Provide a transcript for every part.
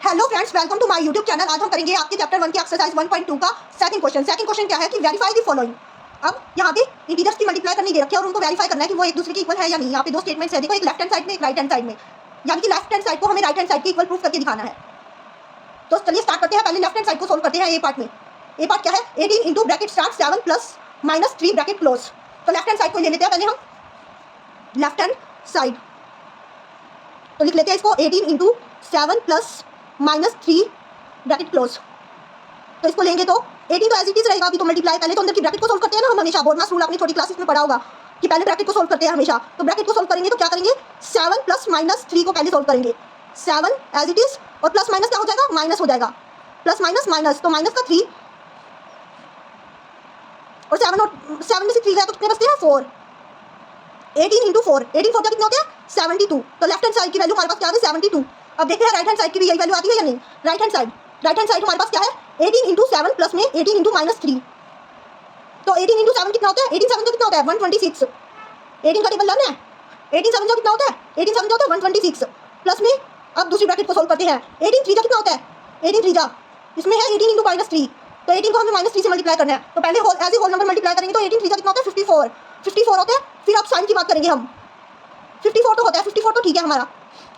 Hello friends, welcome to my YouTube channel. आज हम करेंगे आपके चैप्टर 1 की एक्सरसाइज 1.2 का सेकंड क्वेश्चन। सेकंड क्वेश्चन क्या है कि वेरीफाई द फॉलोइंग। अब यहाँ पे इंटीजर्स की मल्टीप्लाई करनी दे रखी है और उनको वेरीफाई करना है कि वो एक दूसरे के इक्वल है या नहीं। यहाँ पे दो स्टेटमेंट्स है, देखो, एक लेफ्ट हैंड साइड में, एक राइट हैंड साइड में, यानी कि लेफ्ट हैंड साइड को हमें राइट हैंड साइड के इक्वल प्रूफ करके दिखाना है। तो चलिए स्टार्ट करते हैं। पहले लेफ्ट हैंड साइड को सोल्व करते हैं। ए पार्ट में, ए पार्ट क्या है, 18 into bracket start 7 plus minus 3 bracket close. तो लेफ्ट हैंड साइड को ले लेते हैं पहले हम, लेफ्ट हैंड साइड तो लिख लेते हैं इसको 18 into 7 plus minus 3 bracket close. तो इसको लेंगे तो 18 तो एज इट इज रहेगा। अभी तो मल्टीप्लाई, पहले तो अंदर की ब्रैकेट को सोल्व करते हैं ना हम हमेशा। बोर्ड रूल आपने छोटी क्लासेस में पढ़ा होगा कि पहले ब्रैकेट को सोल्व करते हैं हमेशा। तो ब्रैकेट को सोल्व करेंगे तो क्या करेंगे, 7 प्लस माइनस 3 को पहले सोल्व करेंगे। 7 एज इट इज और प्लस माइनस क्या हो जाएगा, माइनस हो जाएगा। प्लस माइनस माइनस, तो माइनस का 3 और 7 में से 3 गया तो कितने बचते हैं, 4। 18 इंटू 4, 18 4 कितने होते हैं, 72। तो लेफ्ट हैंड साइड की वैल्यू हमारे पास क्या है, 72। अब देखते हैं राइट हैंड साइड की भी यही वैल्यू आती है या नहीं। राइट हैंड साइड हमारे पास क्या है, 18 इंटू 7 प्लस में 18 इंटू माइनस 3। तो 18 इंटू 7 कितना होता है, 18 7 का कितना होता है, 126। 18 का टेबल लर्न है, 18 7 का कितना होता है, 18 7 का होता है 126 प्लस में। अब दूसरी ब्रैकेट को सोल्व करते हैं। 18 3 का कितना होता है, 18 3 जा इसमें है 18 इंटू माइनस 3। तो 18 को हमें माइनस 3 से मल्टीप्लाई करना है। तो पहले whole as a whole number multiply करेंगे तो 18 3 का कितना होता है, 54 होता है। फिर अब साइन की बात करेंगे हम, 54 तो होता है, 54 तो ठीक है हमारा,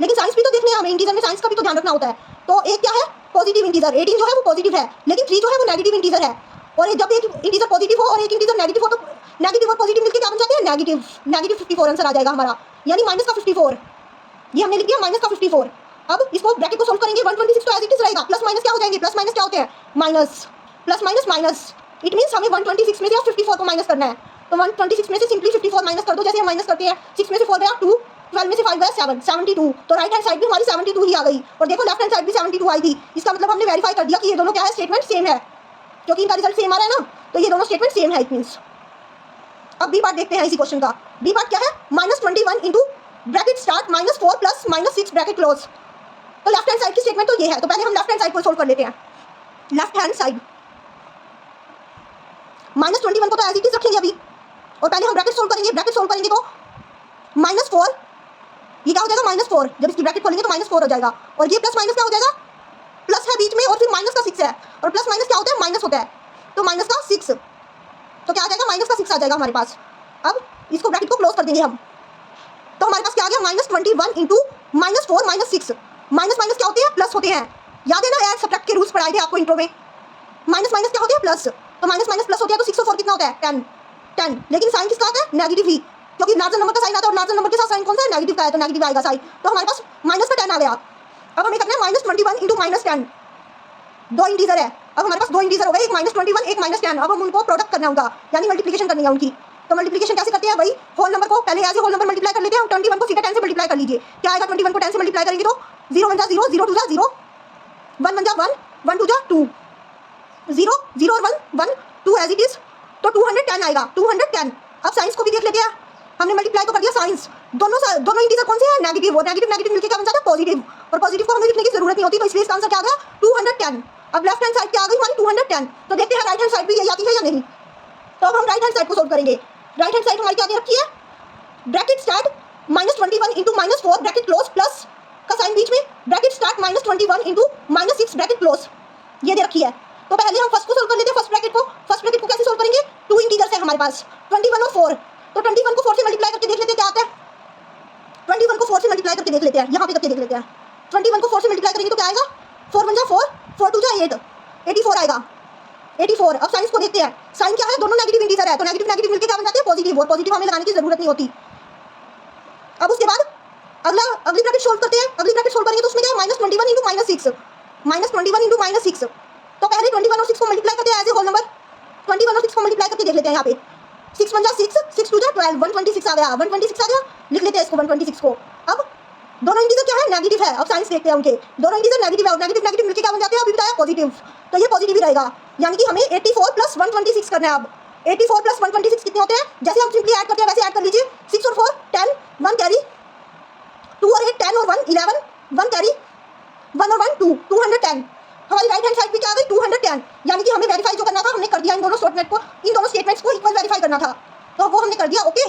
लेकिन साइंस भी तो देखने हैं हमें। इंटीजर में साइंस का भी तो ध्यान रखना होता है। तो एक क्या है, पॉजिटिव इंटीजर। 18 जो है वो पॉजिटिव है, लेकिन 3 जो है वो नेगेटिव इंटीजर है। और जब एक इंटीजर पॉजिटिव हो और एक इंटीजर नेगेटिव हो तो नेगेटिव और पॉजिटिव मिलकर क्या बन जाते हैं, नेगेटिव 54 आंसर आ जाएगा हमारा, यानी माइनस का 54। ये हमने लिख दिया माइनस का 54। अब इसको ब्रैकेट को सोल्व करेंगे। 126 तो एज इट इज रहेगा, प्लस माइनस क्या हो जाएंगे, प्लस माइनस क्या होते हैं, minus. Plus minus minus, it means हमें 126 में से 54 को माइनस करना है। तो 126 में से सिंपली 54 माइनस कर दो, जैसे हम माइनस करते हैं। 6 में से 4 गया 2, 12 में से 5 गया 7, 72। तो राइट हैंड साइड भी हमारी 72 ही आ गई। और देखो लेफ्ट हैंड साइड भी 72 आई थी। इसका मतलब हमने वेरीफाई कर दिया कि ये दोनों क्या है, स्टेटमेंट सेम है, क्योंकि इनका रिजल्ट सेम आ रहा है ना। तो ये दोनों स्टेटमेंट सेम है, इट मींस। अब बी पार्ट देखते हैं इसी क्वेश्चन का। बी पार्ट क्या है, -21 into bracket start -4 plus -6 bracket close. तो लेफ्ट हैंड साइड की स्टेटमेंट तो ये है। तो पहले हम लेफ्ट हैंड साइड को सोल्व कर लेते हैं। लेफ्ट हैंड साइड -21 को तो एज इट इज रखेंगे अभी, और पहले हम ब्रैकेट सोल्व करेंगे। ब्रैकेट सोल्व करेंगे तो -4, ये क्या हो जाएगा, -4। जब इसकी ब्रैकेट खोलेंगे तो -4 हो जाएगा। और ये प्लस माइनस क्या हो जाएगा, प्लस है बीच में और फिर माइनस का 6 है, और प्लस माइनस क्या होता है, माइनस होता है। तो माइनस का 6, तो क्या आ जाएगा, माइनस का 6 आ जाएगा हमारे पास। अब इसको ब्रैकेट को क्लोज कर देंगे हम। तो हमारे पास क्या आ गया, -21 इंटू -4 -6। माइनस माइनस क्या होते हैं, प्लस होते हैं। याद है ना, ऐड सब्ट्रैक्ट के रूल्स पढ़ाए थे आपको इंट्रो में। माइनस माइनस क्या होते हैं, प्लस। तो माइनस माइनस प्लस होते हैं। तो 6 और 4 कितना होता है, 10। लेकिन साइन किसका आता है, नेगेटिव ही, क्योंकि लार्जर नंबर का साइन आता है और लार्जर नंबर के साथ साइन कौन सा है, नेगेटिव का है, तो नेगेटिव आएगा साइन। तो हमारे पास माइनस का 10 आ गया। अब हमें करना है -21 इंटू -10। दो इंटीजर है, अब हमारे पास दो इंटीजर हो गए, एक -21 एक -10। अब हम उनको प्रोडक्ट करना होगा, यानी मल्टीप्लिकेशन करनी है उनकी। तो मल्टीप्लिकेशन कैसे करते हैं, वही होल नंबर को पहले as a whole number multiply कर लेते हैं। 21 को सीधा 10 से मल्टीप्लाई कर लीजिए। क्या आएगा, 21 को 10 से मल्टीप्लाई करेंगे तो 0 1 जा 0, 0 2 जा 0, 1 1 जा 1, 1 2 जा 2, 0 0 और 1 1 2 एज इट इज। तो 210 आएगा, 210। अब साइंस को भी देख लेते हैं। हमने मल्टीप्लाई तो कर दिया साइंस, दोनों इंटीजर कौन से हैं, नेगेटिव। और नेगेटिव नेगेटिव मिलकर क्या बन जाता है, पॉजिटिव। और पॉजिटिव को हमें लिखने की जरूरत नहीं होती, तो इसलिए इसका आंसर क्या आ गया, 210। अब लेफ्ट हैंड साइड क्या आ गई हमारी, 210। तो देखते हैं राइट हैंड साइड भी यही आती है या नहीं। तो अब हम राइट हैंड साइड को सोल्व करेंगे। राइट हैंड साइड हमारी क्या दे रखी है, bracket start -21 into -4 bracket close, plus का साइन बीच में, bracket start -21 into -6 bracket close, ये दे रखी है। तो पहले हम फर्स्ट को सोल्व कर लेते हैं, फर्स्ट ब्रैकेट को कैसे सोल्व करेंगे, 2 इंटीजर्स है हमारे पास, 21 और 4। तो 21 को 4 से मल्टीप्लाई करके देख लेते हैं क्या आता है। 21 को 4 से मल्टीप्लाई करके देख लेते हैं, यहाँ पे करके देख लेते हैं। 21 को 4 से मल्टीप्लाई करेंगे तो क्या आएगा, 4 1 जा 4, 4 2 जा 8, 84 आएगा, 84। अब साइंस को देखते हैं। साइन क्या है, दोनों नेगेटिव इंटीजर है, तो नेगेटिव नेगेटिव मिलकर क्या बन जाते हैं, पॉजिटिव। और पॉजिटिव हमें लगाने की जरूरत नहीं होती। अब उसके बाद अगली ब्रैकेट सोल्व करते हैं। अगली ब्रैकेट सोल्व करेंगे तो उसमें क्या है, -21 इंटू -6, -21 इंटू -6। तो पहले 21 और 6 को मल्टीप्लाई करते हैं एज ए होल नंबर। 21 और 6 को मल्टीप्लाई करके देख लेते हैं यहाँ पे। 6 1 जा 6, 6 2 जा 12, 126 आ गया, 126 आ गया। लिख लेते हैं इसको 126 को। अब दोनों इंटीजर क्या है, नेगेटिव है। अब साइंस देखते हैं उनके, दोनों इंटीजर नेगेटिव है और नेगेटिव नेगेटिव मिलकर क्या बन जाते हैं, अभी बताया पॉजिटिव। तो ये पॉजिटिव ही रहेगा, यानी कि हमें 84 प्लस 126 करना है। अब 84 प्लस 126 कितने होते हैं, जैसे हम सिंपली ऐड करते हैं वैसे ऐड कर लीजिए। 6 और 4 10, 1 कैरी, 2 और 8 10 और 1 11, 1 कैरी, 1 और 1 2, 210। हमारी राइट हैंड साइड भी क्या आ गई, 210। यानी कि हमें वेरीफाई जो करना था हमने कर दिया। इन दोनों स्टेटमेंट्स को इक्वल वेरीफाई करना था, तो वो हमने कर दिया। ओके।